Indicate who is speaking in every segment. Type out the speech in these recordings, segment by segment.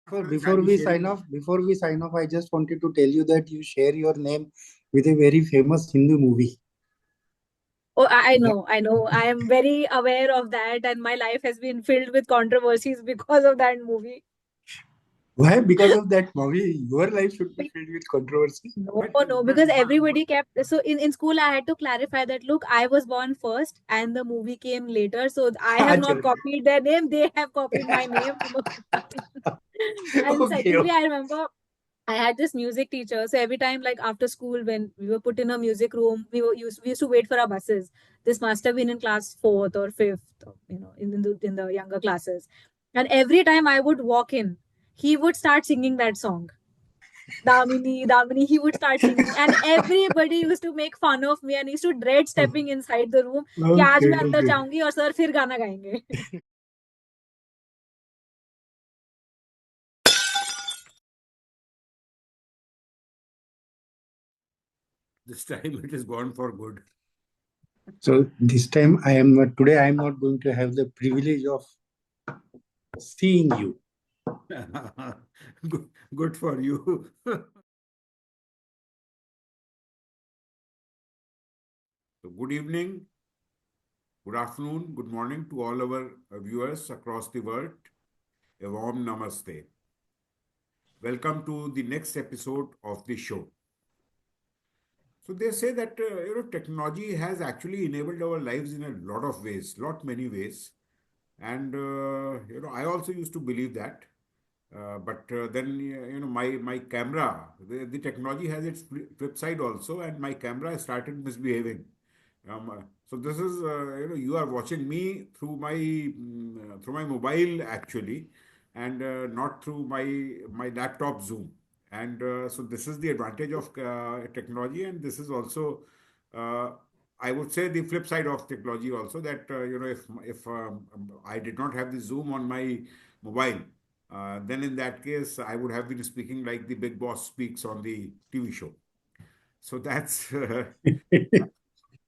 Speaker 1: Before we sign off, I just wanted to tell you that you share your name with a very famous Hindu movie.
Speaker 2: Oh, I know. I am very aware of that, and my life has been filled with controversies because of that movie.
Speaker 1: Why? Because of that movie, your life should be filled with controversy.
Speaker 2: No, no, because everybody kept. So in school, I had to clarify that look, I was born first and the movie came later. So I have
Speaker 1: Achha,
Speaker 2: not copied their name, they have copied my name. And
Speaker 1: okay,
Speaker 2: secondly,
Speaker 1: okay.
Speaker 2: I remember I had this music teacher. So every time, like after school, when we were put in a music room, we used to wait for our buses. This must have been in class fourth or fifth, in the younger classes. And every time I would walk in, he would start singing that song. Damini, Damini, he would start singing, and everybody used to make fun of me and used to dread stepping inside the room कि आज
Speaker 1: Okay,
Speaker 2: मैं अंदर
Speaker 1: okay.
Speaker 2: जाऊंगी और sir फिर गाना गाएंगे.
Speaker 3: This time it is gone for good.
Speaker 1: So this time I am not today. I am not going to have the privilege of seeing you.
Speaker 3: Good for you. So good evening, good afternoon, good morning to all our viewers across the world. A warm namaste. Welcome to the next episode of the show. So they say that technology has actually enabled our lives in a lot of ways, many ways, and I also used to believe that. But then my camera, the technology has its flip side also, and my camera started misbehaving. So this is you are watching me through my mobile actually, and not through my laptop Zoom. And so this is the advantage of technology, and this is also uh, I would say the flip side of technology also, that if I did not have the Zoom on my mobile, then in that case I would have been speaking like the big boss speaks on the TV show. So that's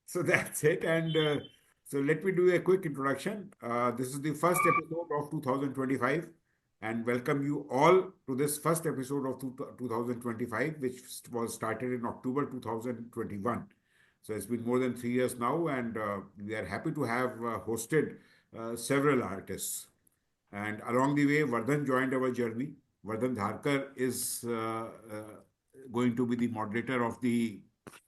Speaker 3: so that's it. And so let me do a quick introduction. This is the first episode of 2025, and welcome you all to this first episode of 2025, which was started in October 2021. So it's been more than 3 years now, and we are happy to have hosted several artists. And along the way, Vardhan joined our journey. Vardhan Dharkar is going to be the moderator of the.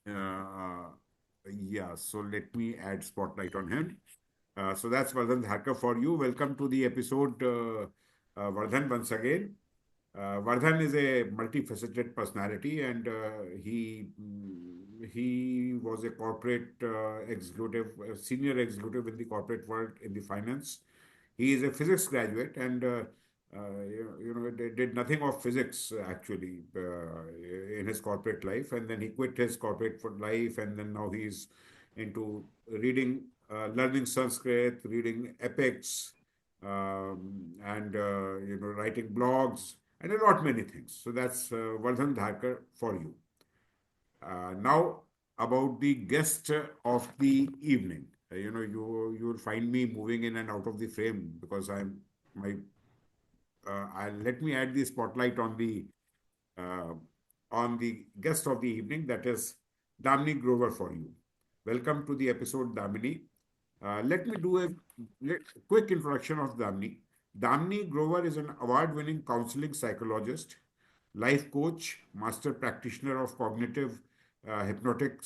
Speaker 3: Yeah, so let me add spotlight on him. So that's Vardhan Dharkar for you. Welcome to the episode, Vardhan, once again. Vardhan is a multifaceted personality, and he was a corporate executive, a senior executive in the corporate world in the finance. He is a physics graduate, and did nothing of physics actually in his corporate life, and then he quit his corporate life, and then now he's into reading, learning Sanskrit, reading epics, and writing blogs and a lot many things. So that's Vardhan Dharkar for you. Now about the guest of the evening. You will find me moving in and out of the frame because my. Let me add the spotlight uh, on the guest of the evening. That is Damini Grover for you. Welcome to the episode, Damini. Let me do a quick introduction of Damini. Damini Grover is an award-winning counseling psychologist, life coach, master practitioner of cognitive hypnotic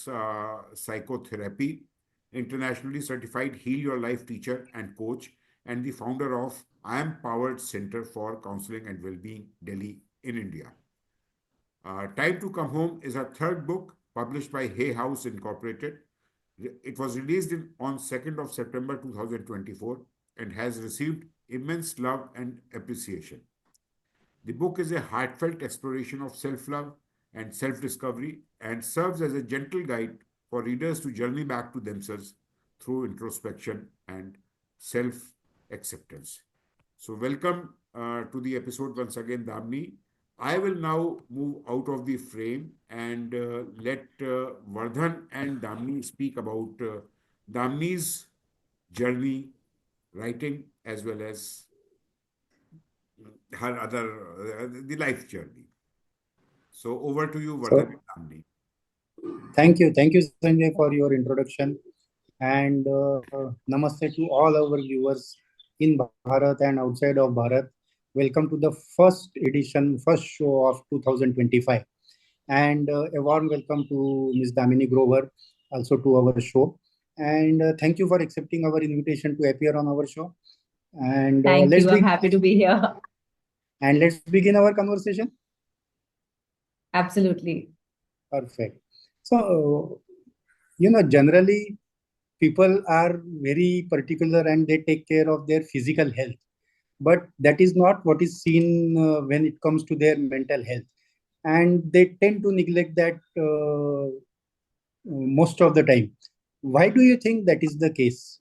Speaker 3: psychotherapy, internationally certified Heal Your Life teacher and coach, and the founder of I Am Powered Center for Counseling and Wellbeing, Delhi, in India. Time to Come Home is her third book, published by Hay House Incorporated. It was released on 2nd of September 2024 and has received immense love and appreciation. The book is a heartfelt exploration of self love and self discovery and serves as a gentle guide for readers to journey back to themselves through introspection and self acceptance. So, welcome to the episode once again, Damni. I will now move out of the frame and let Vardhan and Damni speak about Damni's journey, writing, as well as her other the life journey. So over to you,
Speaker 1: So
Speaker 3: Vardhan and Damini.
Speaker 1: thank you, Sanjay, for your introduction, and namaste to all our viewers in Bharat and outside of Bharat. Welcome to the first edition, first show of 2025, and a warm welcome to Ms. Damini Grover, also to our show. And thank you for accepting our invitation to appear on our show. And
Speaker 2: Thank you. I'm happy to be here.
Speaker 1: let's begin our conversation.
Speaker 2: Absolutely.
Speaker 1: Perfect. So, generally people are very particular and they take care of their physical health, but that is not what is seen when it comes to their mental health, and they tend to neglect that most of the time. Why do you think that is the case?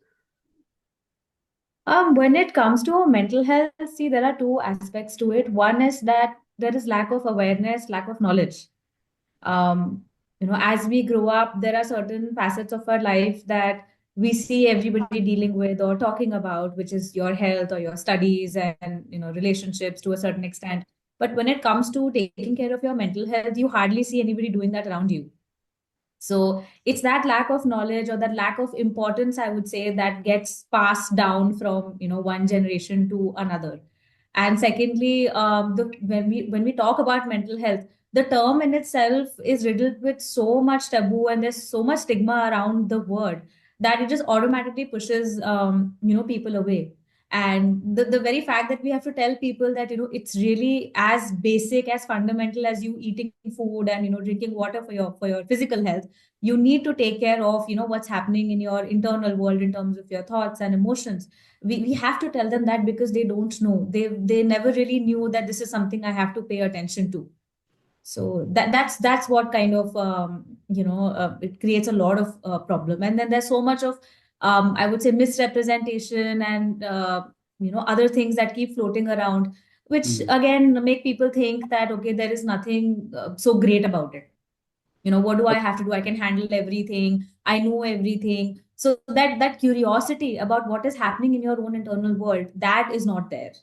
Speaker 2: When it comes to mental health, see, there are two aspects to it. One is that there is lack of awareness, lack of knowledge. Um, as we grow up, there are certain facets of our life that we see everybody dealing with or talking about, which is your health or your studies and relationships to a certain extent. But when it comes to taking care of your mental health, you hardly see anybody doing that around you. So it's that lack of knowledge or that lack of importance, I would say, that gets passed down from one generation to another. And secondly, when we talk about mental health, the term in itself is riddled with so much taboo and there's so much stigma around the word that it just automatically pushes people away. And the very fact that we have to tell people that it's really as basic, as fundamental as you eating food and drinking water for your physical health. You need to take care of what's happening in your internal world in terms of your thoughts and emotions. We have to tell them that because they don't know, they never really knew that this is something I have to pay attention to. So that's what kind of it creates a lot of problem. And then there's so much of I would say misrepresentation and other things that keep floating around, which
Speaker 1: Mm.
Speaker 2: again make people think that okay, there is nothing so great about it. What do I have to do? I can handle everything, I know everything. So that curiosity about what is happening in your own internal world, that is not there.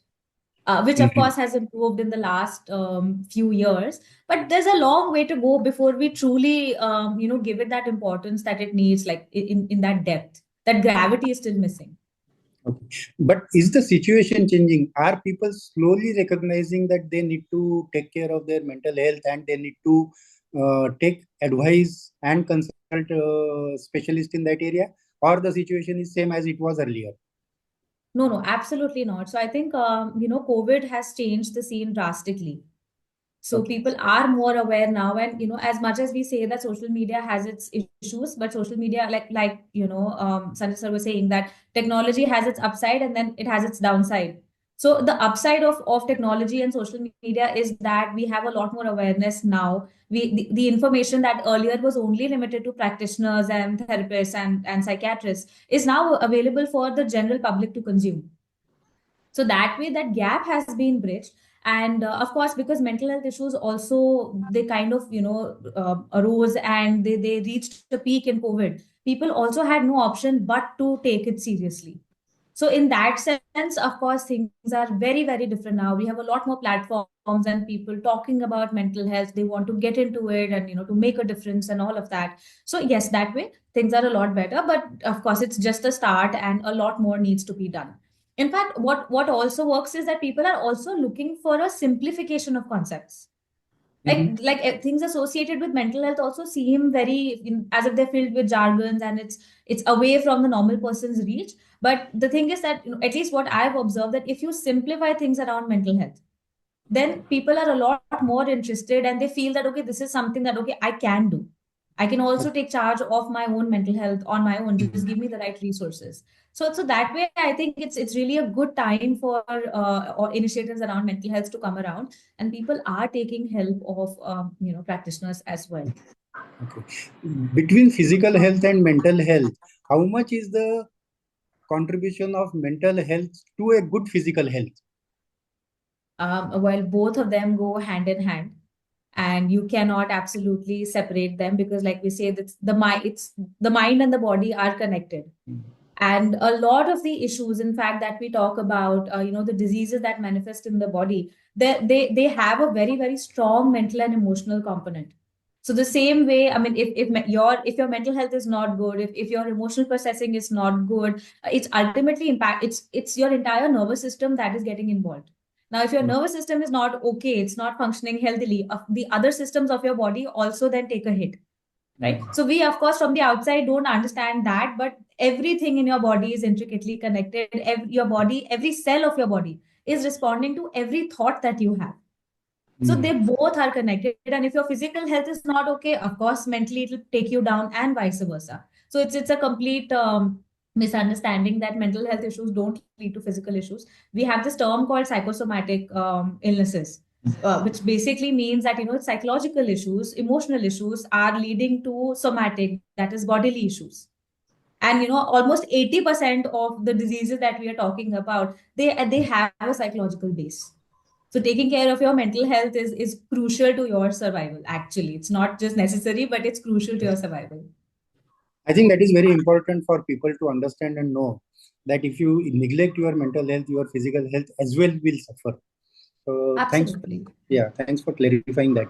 Speaker 2: Which of
Speaker 1: Mhm.
Speaker 2: course has improved in the last few years, but there's a long way to go before we truly give it that importance that it needs, like in that depth. That gravity is still missing.
Speaker 1: Okay. But is the situation changing? Are people slowly recognizing that they need to take care of their mental health and they need to take advice and consult specialist in that area? Or the situation is same as it was earlier?
Speaker 2: No, no, absolutely not. So I think COVID has changed the scene drastically. So
Speaker 1: Okay.
Speaker 2: people are more aware now, and as much as we say that social media has its issues, but social media, like Sanjay sir was saying, that technology has its upside and then it has its downside. So the upside of technology and social media is that we have a lot more awareness now. The information that earlier was only limited to practitioners and therapists and psychiatrists is now available for the general public to consume. So that way that gap has been bridged. And of course, because mental health issues also, they kind of arose and they reached a peak in COVID. People also had no option but to take it seriously. So in that sense, of course, things are very, very different now. We have a lot more platforms and people talking about mental health. They want to get into it and to make a difference and all of that. So yes, that way things are a lot better. But of course, it's just a start and a lot more needs to be done. In fact, what also works is that people are also looking for a simplification of concepts.
Speaker 1: Mhm.
Speaker 2: Things associated with mental health also seem very as if they're filled with jargons, and it's away from the normal person's reach. But the thing is that at least what I've observed, that if you simplify things around mental health, then people are a lot more interested and they feel that okay, this is something that okay, I can do. I can also take charge of my own mental health on my own. Just give me the right resources. So that way I think it's really a good time for or initiatives around mental health to come around, and people are taking help of practitioners as well.
Speaker 1: Okay. Between physical health and mental health, how much is the contribution of mental health to a good physical health?
Speaker 2: Well, both of them go hand in hand, and you cannot absolutely separate them, because like we say, it's the mind and the body are connected. And a lot of the issues, in fact, that we talk about, the diseases that manifest in the body, they have a very, very strong mental and emotional component. So the same way, I mean, if your mental health is not good, if your emotional processing is not good, it's ultimately it's your entire nervous system that is getting involved. Now, if your nervous system is not okay, it's not functioning healthily, the other systems of your body also then take a hit, right? So we, of course, from the outside don't understand that, but everything in your body is intricately connected. Your body, every cell of your body is responding to every thought that you have. So they both are connected. And if your physical health is not okay, of course, mentally it will take you down and vice versa. So it's a complete misunderstanding that mental health issues don't lead to physical issues. We have this term called psychosomatic illnesses, which basically means that, psychological issues, emotional issues are leading to somatic, that is bodily issues. And almost 80% of the diseases that we are talking about, they have a psychological base. So taking care of your mental health is crucial to your survival. Actually, it's not just necessary, but it's crucial to your survival.
Speaker 1: I think that is very important for people to understand and know that if you neglect your mental health, your physical health as well will suffer. Thanks.
Speaker 2: Absolutely.
Speaker 1: Yeah, thanks for clarifying that.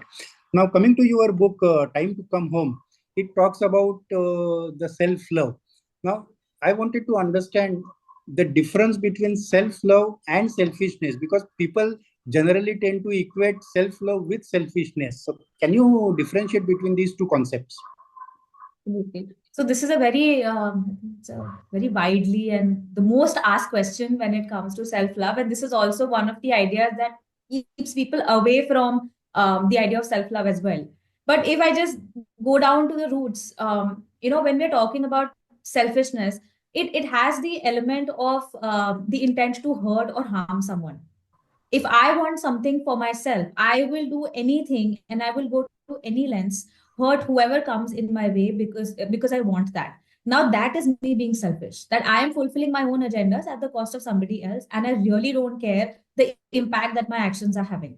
Speaker 1: Now, coming to your book, Time to Come Home, it talks about the self love. Now, I wanted to understand the difference between self love and selfishness because people generally tend to equate self love with selfishness. So, can you differentiate between these two concepts?
Speaker 2: Absolutely. So this is it's a very widely and the most asked question when it comes to self-love. And this is also one of the ideas that keeps people away from the idea of self-love as well. But if I just go down to the roots, when we're talking about selfishness, it has the element of the intent to hurt or harm someone. If I want something for myself, I will do anything and I will go to any lengths, hurt whoever comes in my way because I want that. Now that is me being selfish. That I am fulfilling my own agendas at the cost of somebody else, and I really don't care the impact that my actions are having.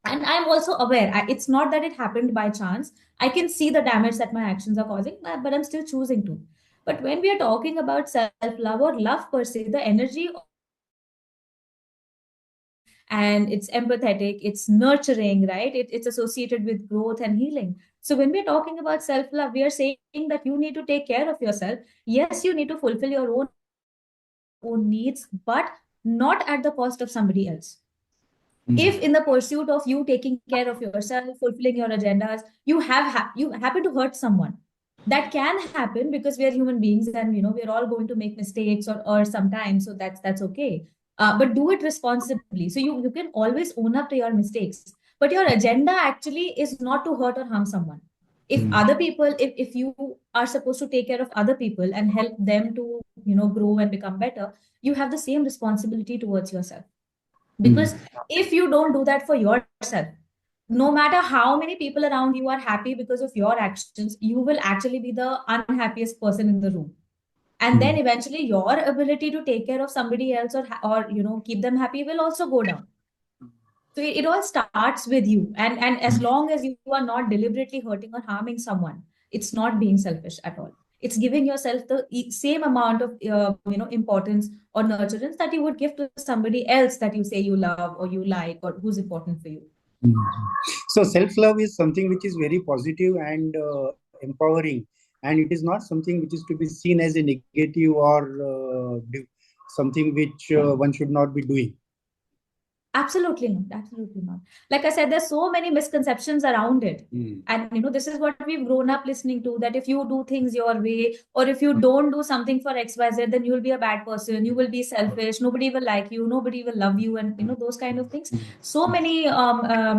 Speaker 2: And I'm also aware it's not that it happened by chance. I can see the damage that my actions are causing, but I'm still choosing to. But when we are talking about self love or love per se, the energy of love is compassionate and it's empathetic, it's nurturing, right? It's associated with growth and healing. So when we're talking about self love, we are saying that you need to take care of yourself. Yes, you need to fulfill your own agendas, your own needs, but not at the cost of somebody else. If in the pursuit of you taking care of yourself, fulfilling your agendas, you happen to hurt someone, that can happen because we are human beings, and we're all going to make mistakes or sometimes, so that's okay. But do it responsibly, so you can always own up to your mistakes. But your agenda actually is not to hurt or harm someone. If other people, if you are supposed to take care of other people and help them to grow and become better, you have the same responsibility towards yourself. Because if you don't do that for yourself, no matter how many people around you are happy because of your actions, you will actually be the unhappiest person in the room. And then eventually your ability to take care of somebody else or keep them happy will also go down. So it all starts with you, and as long as you are not deliberately hurting or harming someone, it's not being selfish at all. It's giving yourself the same amount of importance or nurturance that you would give to somebody else that you say you love or you like or who's important for you.
Speaker 1: So self love is something which is very positive and empowering, and it is not something which is to be seen as a negative or something which one should not be doing.
Speaker 2: Absolutely not. Absolutely not. Like I said, there's so many misconceptions around it. And this is what we've grown up listening to, that if you do things your way, or if you don't do something for XYZ, then you'll be a bad person, you will be selfish, nobody will like you, nobody will love you, and those kind of things. So many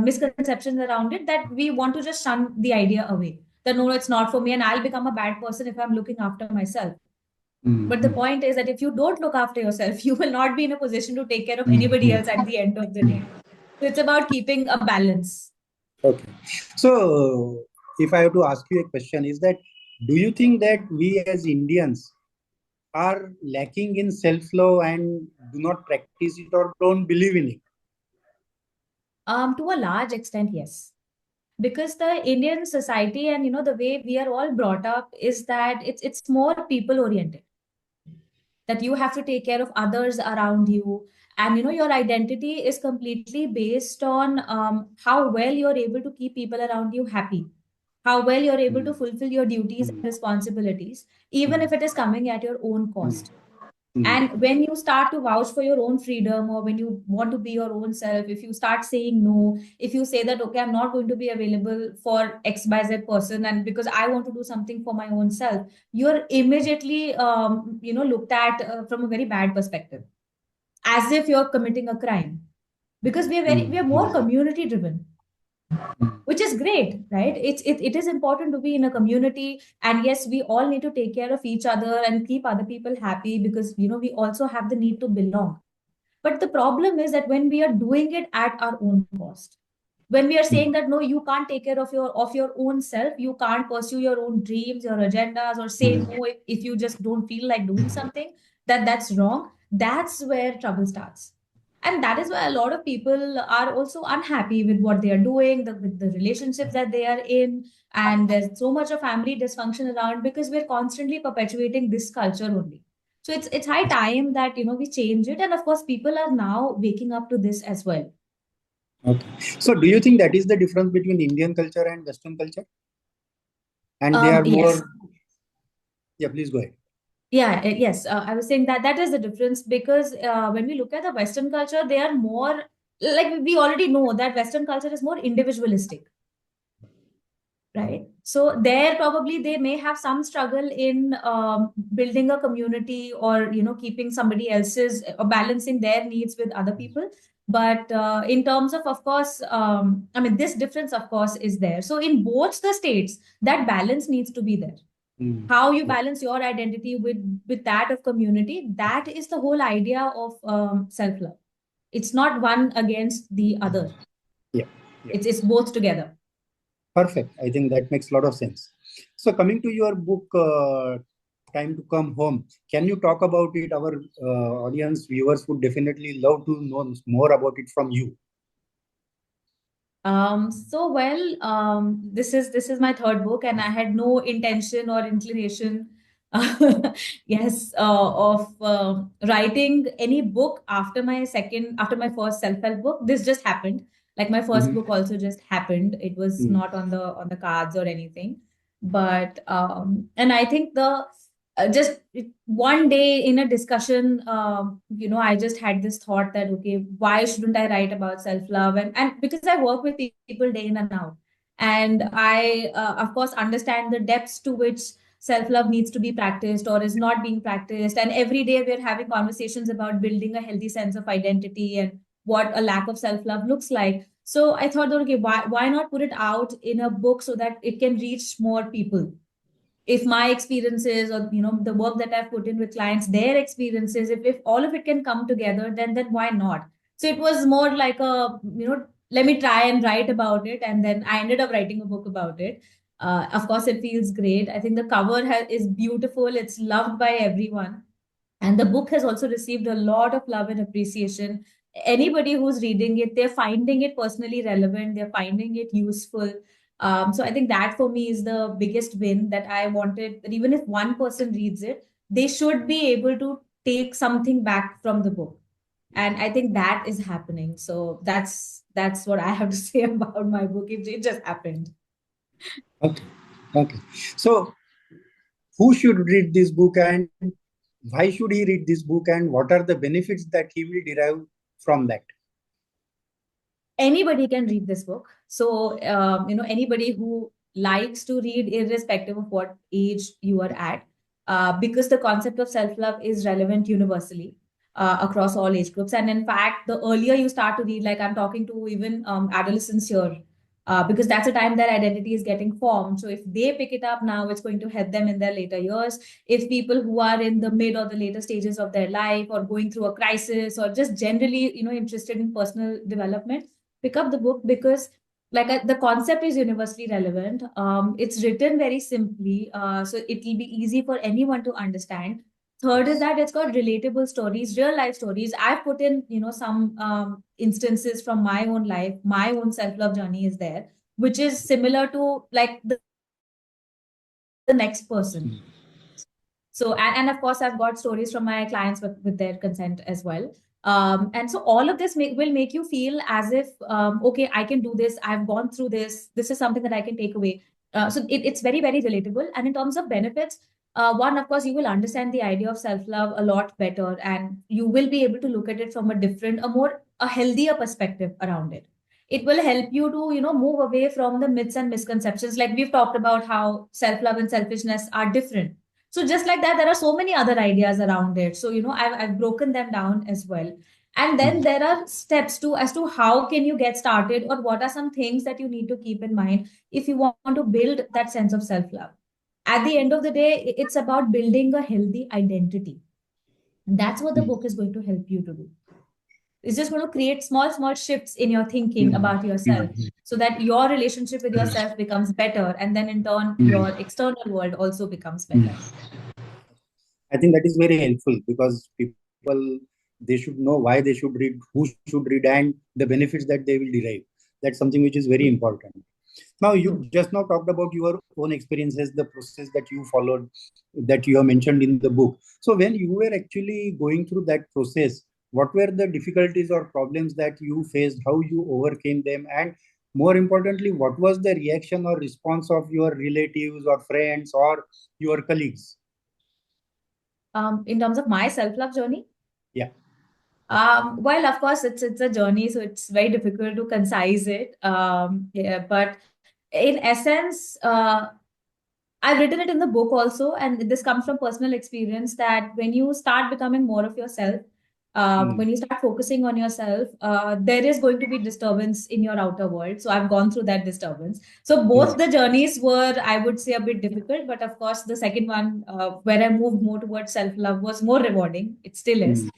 Speaker 2: misconceptions around it that we want to just shun the idea away. That no, it's not for me, and I'll become a bad person if I'm looking after myself. But the point is that if you don't look after yourself, you will not be in a position to take care of anybody else at the end of the day. So it's about keeping a balance.
Speaker 1: Okay. So, if I have to ask you a question, is that do you think that we as Indians are lacking in self love and do not practice it or don't believe in it?
Speaker 2: To a large extent, yes. Because the Indian society and the way we are all brought up is that it's more people oriented. that you have to take care of others around you. And your identity is completely based on how well you're able to keep people around you happy, how well you're able to fulfill your duties and responsibilities, even if it is coming at your own cost. And when you start to vouch for your own freedom, or when you want to be your own self, if you start saying no, if you say that, okay, I'm not going to be available for XYZ person, and because I want to do something for my own self, you're immediately, looked at from a very bad perspective, as if you're committing a crime. Because we are more community driven, which is great, right? It is important to be in a community, and yes, we all need to take care of each other and keep other people happy, because we also have the need to belong. But the problem is that when we are doing it at our own cost, when we are saying that no, you can't take care of your own self, you can't pursue your own dreams, your agendas, or say no if you just don't feel like doing something, that's wrong. That's where trouble starts. And that is why a lot of people are also unhappy with what they are doing, with the relationships that they are in. And there's so much of family dysfunction around, because we're constantly perpetuating this culture only. So it's high time that we change it. And of course, people are now waking up to this as well.
Speaker 1: Okay. So do you think that is the difference between Indian culture and Western culture? And they are more.
Speaker 2: Yes.
Speaker 1: Yeah, please go ahead.
Speaker 2: Yeah, yes. I was saying that is the difference, because when we look at the Western culture, they are more like, we already know that Western culture is more individualistic, right? So there probably they may have some struggle in building a community, or keeping somebody else's, or balancing their needs with other people. But in terms of course, I mean, this difference of course is there. So in both the states, that balance needs to be there. How you balance your identity with that of community, that is the whole idea of self love. It's not one against the other.
Speaker 1: Yeah, yeah.
Speaker 2: It's both together.
Speaker 1: Perfect. I think that makes a lot of sense. So coming to your book, Time to Come Home, can you talk about it? Our audience viewers would definitely love to know more about it from you.
Speaker 2: This is my third book, and I had no intention or inclination, yes, of writing any book after my first self-help book. This just happened. Like, my first book also just happened. It was not on the cards or anything. But and I think the just one day in a discussion, I just had this thought that, okay, why shouldn't I write about self love? And because I work with people day in and out, and I of course understand the depths to which self love needs to be practiced or is not being practiced, and every day we're having conversations about building a healthy sense of identity and what a lack of self love looks like. So I thought that, okay, why not put it out in a book so that it can reach more people? If my experiences, or the work that I've put in with clients, their experiences, if all of it can come together, then why not? So it was more like a, let me try and write about it, and then I ended up writing a book about it. Of course, it feels great. I think the cover is beautiful. It's loved by everyone, and the book has also received a lot of love and appreciation. Anybody who's reading it, they're finding it personally relevant, they're finding it useful. So I think that for me is the biggest win, that I wanted that even if one person reads it, they should be able to take something back from the book. And I think that is happening. So that's what I have to say about my book. It just happened.
Speaker 1: Okay. Okay. So who should read this book, and why should he read this book, and what are the benefits that he will derive from that?
Speaker 2: Anybody can read this book. So, anybody who likes to read, irrespective of what age you are at, because the concept of self love is relevant universally across all age groups. And in fact, the earlier you start to read, like I'm talking to even adolescents here, because that's a time their identity is getting formed. So if they pick it up now, it's going to help them in their later years. If people who are in the mid or the later stages of their life, or going through a crisis, or just generally, interested in personal development, pick up the book, because the concept is universally relevant. It's written very simply, so it will be easy for anyone to understand. Third is that it's got relatable stories, real life stories. I've put in some instances from my own life. My own self love journey is there, which is similar to like the next person. So So, and of course, I've got stories from my clients with their consent as well. And so all of this will make you feel as if, okay, I can do this. I've gone through this. This is something that I can take away. So it's very, very relatable. And in terms of benefits, one, of course, you will understand the idea of self-love a lot better, and you will be able to look at it from a healthier perspective around it. It will help you to, move away from the myths and misconceptions. Like we've talked about how self-love and selfishness are different. So just like that, there are so many other ideas around it. So, I've broken them down as well. And then there are steps to as to how can you get started, or what are some things that you need to keep in mind if you want to build that sense of self-love. At the end of the day, it's about building a healthy identity. That's what the book is going to help you to do. It's just going to create small, small shifts in your thinking about yourself, so that your relationship with yourself becomes better. And then in turn, your external world also becomes better.
Speaker 1: I think that is very helpful because people, they should know why they should read, who should read, and the benefits that they will derive. That's something which is very important. Now, you just now talked about your own experiences, the process that you followed, that you have mentioned in the book. So, when you were actually going through that process, what were the difficulties or problems that you faced? How you overcame them? And more importantly, what was the reaction or response of your relatives or friends or your colleagues?
Speaker 2: In terms of my self-love journey,
Speaker 1: Yeah.
Speaker 2: well, of course, it's a journey, so it's very difficult to concise it. Yeah, but in essence, I've written it in the book also, and this comes from personal experience that when you start becoming more of yourself, when you start focusing on yourself, there is going to be disturbance in your outer world. So I've gone through that disturbance. So both the journeys were, I would say, a bit difficult, but of course, the second one, where I moved more towards self-love, was more rewarding. It still is.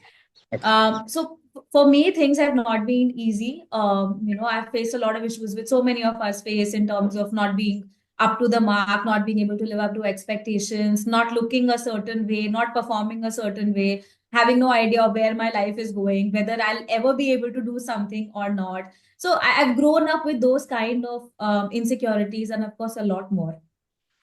Speaker 2: So for me, things have not been easy. I've faced a lot of issues with so many of us face in terms of not being up to the mark, not being able to live up to expectations, not looking a certain way, not performing a certain way, having no idea of where my life is going, whether I'll ever be able to do something or not. So I've grown up with those kind of insecurities, and of course, a lot more.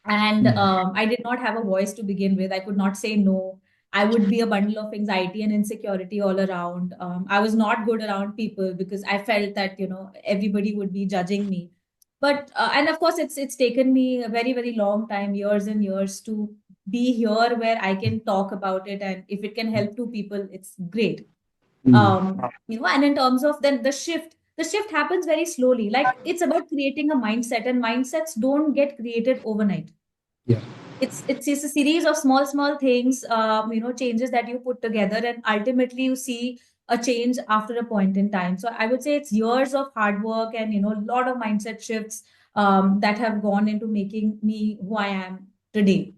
Speaker 2: And I did not have a voice to begin with. I could not say no. I would be a bundle of anxiety and insecurity all around. I was not good around people because I felt that everybody would be judging me. But and of course, it's taken me a very, very long time, years and years, to be here where I can talk about it, and if it can help two people, it's great. And in terms of then the shift happens very slowly. Like it's about creating a mindset, and mindsets don't get created overnight.
Speaker 1: Yeah.
Speaker 2: It's a series of small things, changes that you put together, and ultimately you see a change after a point in time. So I would say it's years of hard work and a lot of mindset shifts that have gone into making me who I am today.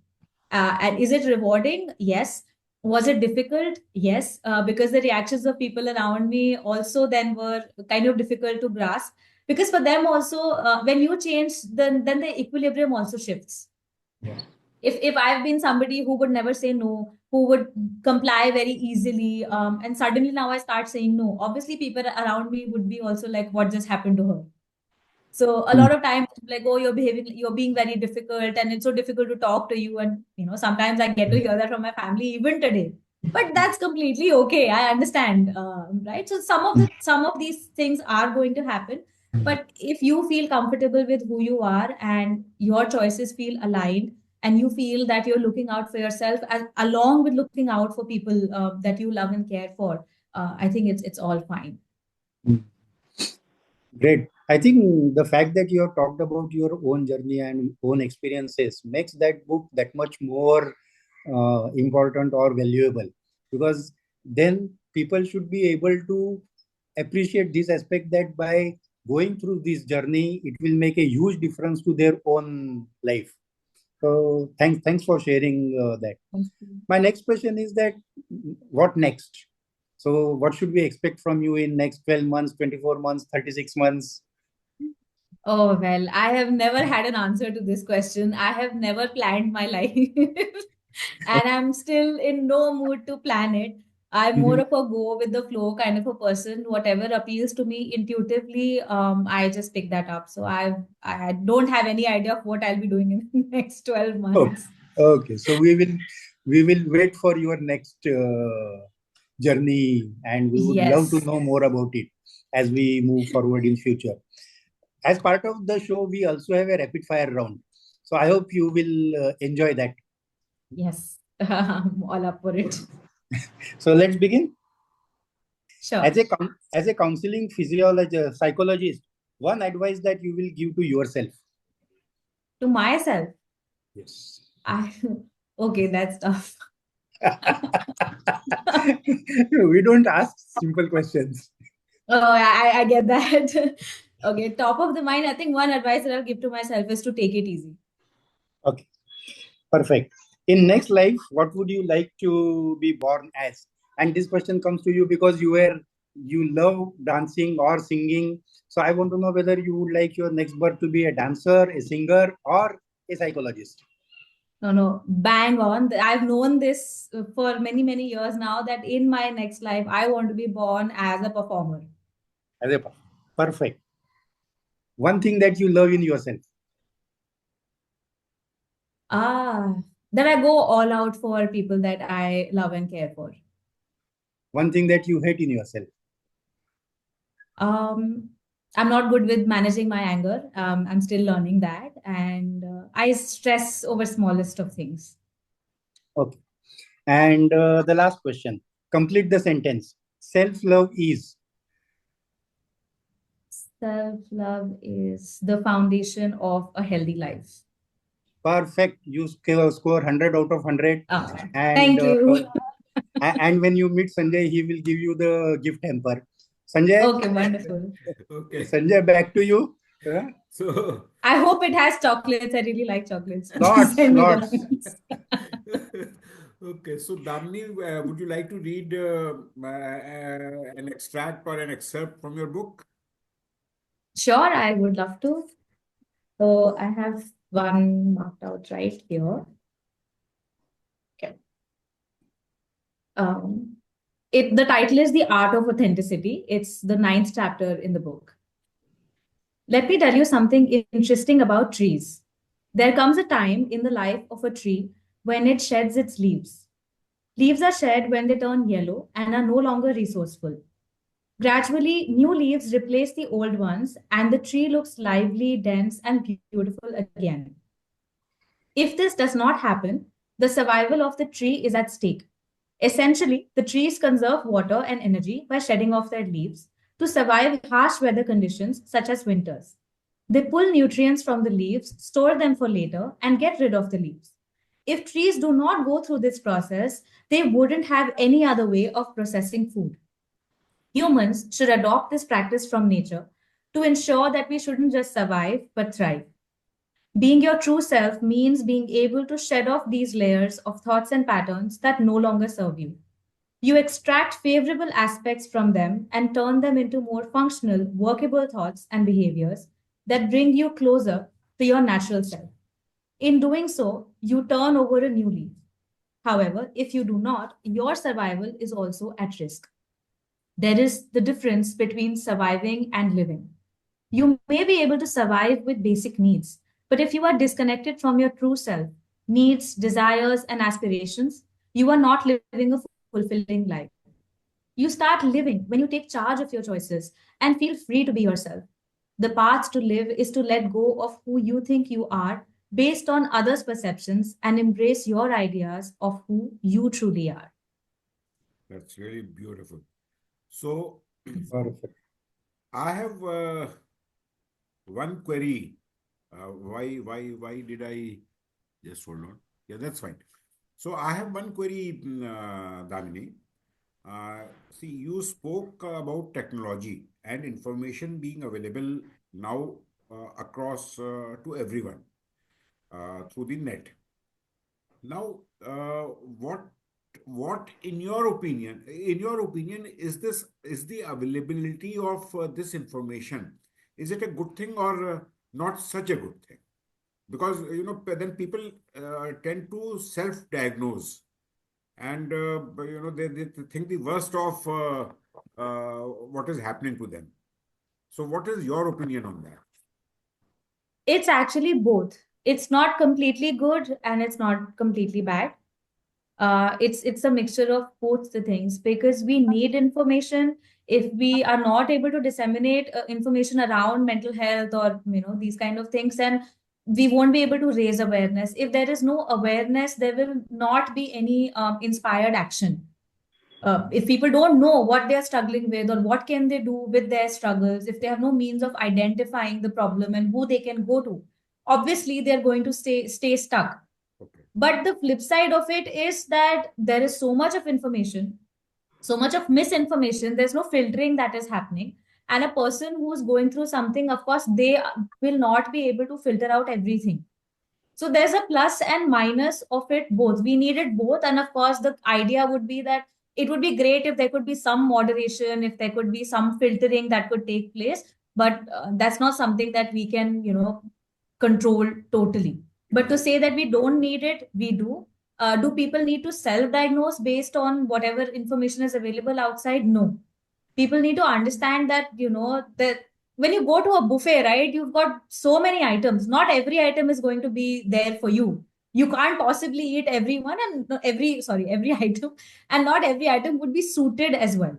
Speaker 2: And is it rewarding? Yes. Was it difficult? Yes, because the reactions of people around me also then were kind of difficult to grasp, because for them also, when you change, then the equilibrium also shifts.
Speaker 1: Yeah.
Speaker 2: If I've been somebody who would never say no, who would comply very easily, and suddenly now I start saying no, obviously people around me would be also like, what just happened to her? So a
Speaker 1: Mm.
Speaker 2: lot of times, like, oh, you're being very difficult, and it's so difficult to talk to you. And sometimes I get to hear that from my family even today. But that's completely okay. I understand, right? So some of these things are going to happen. But if you feel comfortable with who you are and your choices feel aligned, and you feel that you're looking out for yourself along with looking out for people that you love and care for, I think it's all fine.
Speaker 1: Great. I think the fact that you have talked about your own journey and own experiences makes that book that much more important or valuable, because then people should be able to appreciate this aspect that by going through this journey, it will make a huge difference to their own life. So thanks for sharing that.
Speaker 2: Thank you.
Speaker 1: My next question is that what next? So what should we expect from you in next 12 months, 24 months, 36 months?
Speaker 2: Oh, well, I have never had an answer to this question. I have never planned my life. And I'm still in no mood to plan it. I'm more
Speaker 1: Mhm.
Speaker 2: of a go with the flow kind of a person. Whatever appeals to me intuitively, I just pick that up. So I don't have any idea of what I'll be doing in the next 12
Speaker 1: Oh,
Speaker 2: months.
Speaker 1: okay. So We will wait for your next journey, and we would love to
Speaker 2: Yes.
Speaker 1: know more about it as we move forward in future. As part of the show, we also have a rapid fire round. So I hope you will enjoy that.
Speaker 2: Yes. I'm all up for it.
Speaker 1: So let's begin.
Speaker 2: Sure.
Speaker 1: As a counseling physiologist, psychologist, one advice that you will give to yourself.
Speaker 2: To myself,
Speaker 1: Yes.
Speaker 2: I okay, that's tough.
Speaker 1: We don't ask simple questions.
Speaker 2: Oh, I get that. Okay, top of the mind, I think one advice that I'll give to myself is to take it easy.
Speaker 1: Okay, perfect. In next life, what would you like to be born as? And this question comes to you because you love dancing or singing. So I want to know whether you would like your next birth to be a dancer, a singer, or a psychologist.
Speaker 2: No, no, bang on. I've known this for many, many years now that in my next life, I want to be born as a performer.
Speaker 1: As a perfect. One thing that you love in yourself.
Speaker 2: Ah, that I go all out for people that I love and care for.
Speaker 1: One thing that you hate in yourself.
Speaker 2: Um, I'm not good with managing my anger. I'm still learning that, and I stress over smallest of things.
Speaker 1: Okay. And the last question. Complete the sentence. Self-love is.
Speaker 2: Self-love is the foundation of a healthy life.
Speaker 1: Perfect. You score 100 out of 100.
Speaker 2: Ah,
Speaker 1: And
Speaker 2: thank you.
Speaker 1: and when you meet Sanjay, he will give you the gift hamper. Sanjay,
Speaker 2: Okay, wonderful.
Speaker 3: Okay.
Speaker 1: Sanjay, back to you.
Speaker 3: So,
Speaker 2: I hope it has chocolates. I really like chocolates. Please
Speaker 1: Lots,
Speaker 2: send me
Speaker 1: lots.
Speaker 2: garments.
Speaker 3: okay. So, Damini, would you like to read an extract or an excerpt from your book?
Speaker 2: Sure, I would love to. So I have one marked out right here. Okay. Um, the title is The Art of Authenticity. It's the ninth chapter in the book. Let me tell you something interesting about trees. There comes a time in the life of a tree when it sheds its leaves. Leaves are shed when they turn yellow and are no longer resourceful. Gradually, new leaves replace the old ones, and the tree looks lively, dense, and beautiful again. If this does not happen, the survival of the tree is at stake. Essentially, the trees conserve water and energy by shedding off their leaves to survive harsh weather conditions such as winters. They pull nutrients from the leaves, store them for later, and get rid of the leaves. If trees do not go through this process, they wouldn't have any other way of processing food. Humans should adopt this practice from nature to ensure that we shouldn't just survive but thrive. Being your true self means being able to shed off these layers of thoughts and patterns that no longer serve you. You extract favorable aspects from them and turn them into more functional, workable thoughts and behaviors that bring you closer to your natural self. In doing so, you turn over a new leaf. However, if you do not, your survival is also at risk. There is the difference between surviving and living. You may be able to survive with basic needs, but if you are disconnected from your true self, needs, desires, and aspirations, you are not living a fulfilling life. You start living when you take charge of your choices and feel free to be yourself. The path to live is to let go of who you think you are based on others' perceptions and embrace your ideas of who you truly are.
Speaker 3: That's really beautiful. So,
Speaker 1: Perfect.
Speaker 3: I have one query. Why did I just hold on? Yeah, that's fine. So, I have one query, Damini. See, you spoke about technology and information being available now across to everyone through the net. Now, what in your opinion, is the availability of this information, is it a good thing or not such a good thing? Because then people tend to self-diagnose and they think the worst of what is happening to them. So, what is your opinion on that?
Speaker 2: It's actually both. It's not completely good and it's not completely bad. It's a mixture of both the things, because we need information. If we are not able to disseminate information around mental health or these kind of things, then we won't be able to raise awareness. If there is no awareness, there will not be any inspired action. If people don't know what they are struggling with or what can they do with their struggles, if they have no means of identifying the problem and who they can go to, obviously they're going to stay stuck.
Speaker 3: Okay.
Speaker 2: But the flip side of it is that there is so much of information, so much of misinformation, there's no filtering that is happening. And a person who's going through something, of course, they will not be able to filter out everything. So there's a plus and minus of it both. We needed both. And of course, the idea would be that it would be great if there could be some moderation, if there could be some filtering that could take place. But that's not something that we can, control totally. But to say that we don't need it, we do. Do people need to self diagnose based on whatever information is available outside? No. People need to understand that, that when you go to a buffet, right, you've got so many items. Not every item is going to be there for you. You can't possibly eat everyone and every item, and not every item would be suited as well.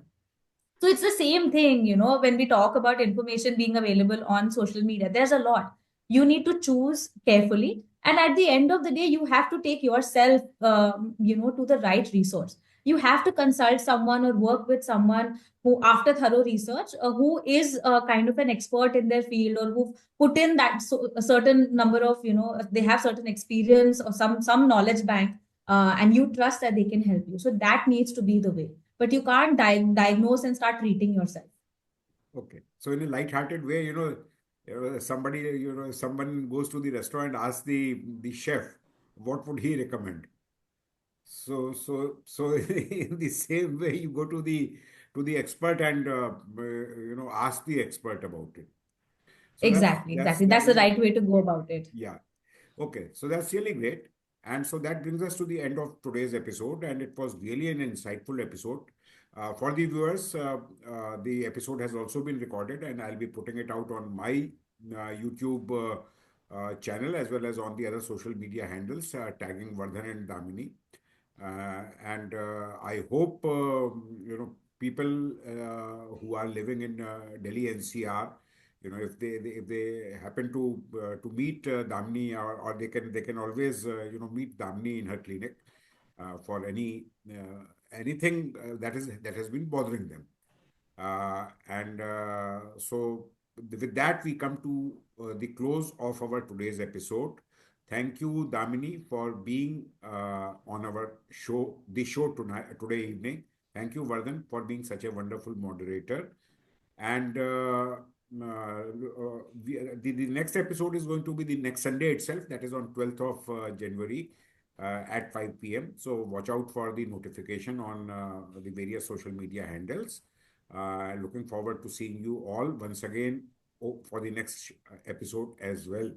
Speaker 2: So it's the same thing, when we talk about information being available on social media, there's a lot. You need to choose carefully. And at the end of the day, you have to take yourself, to the right resource. You have to consult someone or work with someone who, after thorough research, who is kind of an expert in their field, or who put in that a certain number of, they have certain experience or some knowledge bank, and you trust that they can help you. So that needs to be the way, but you can't diagnose and start treating yourself.
Speaker 3: Okay. So in a light-hearted way, somebody, someone goes to the restaurant, asks the chef, what would he recommend? So in the same way, you go to the expert and ask the expert about it. So
Speaker 2: Exactly,
Speaker 3: that's
Speaker 2: exactly.
Speaker 3: that
Speaker 2: That's the
Speaker 3: is
Speaker 2: right way to go about it.
Speaker 3: yeah. Okay, so that's really great. And so that brings us to the end of today's episode, and it was really an insightful episode. For the viewers, the episode has also been recorded, and I'll be putting it out on my YouTube channel as well as on the other social media handles, tagging Vardhan and Damini. And I hope people who are living in Delhi NCR, if they happen to meet Damni, or they can always meet Damni in her clinic for anything that has been bothering them. And so with that, we come to the close of our today's episode. Thank you, Damini, for being on our show, the show today evening. Thank you, Vardhan, for being such a wonderful moderator. And the next episode is going to be the next Sunday itself, that is on 12th of January at 5 p.m. So watch out for the notification on the various social media handles. Looking forward to seeing you all once again for the next episode as well.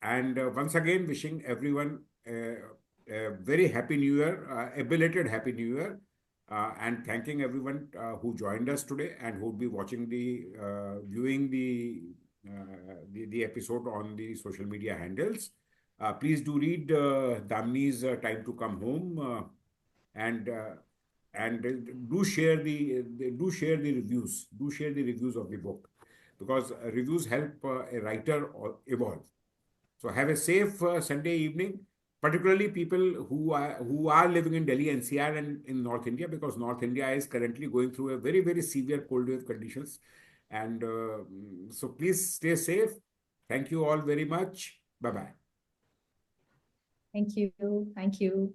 Speaker 3: And once again, wishing everyone a very happy New Year, a belated happy New Year, and thanking everyone who joined us today and who will be watching viewing the episode on the social media handles. Please do read Damni's Time to Come Home, and do share the reviews. Do share the reviews of the book, because reviews help a writer evolve. So have a safe Sunday evening, particularly people who are living in Delhi NCR and in North India, because North India is currently going through a very, very severe cold wave conditions. And so please stay safe. Thank you all very much. Bye bye.
Speaker 2: Thank you. Thank you.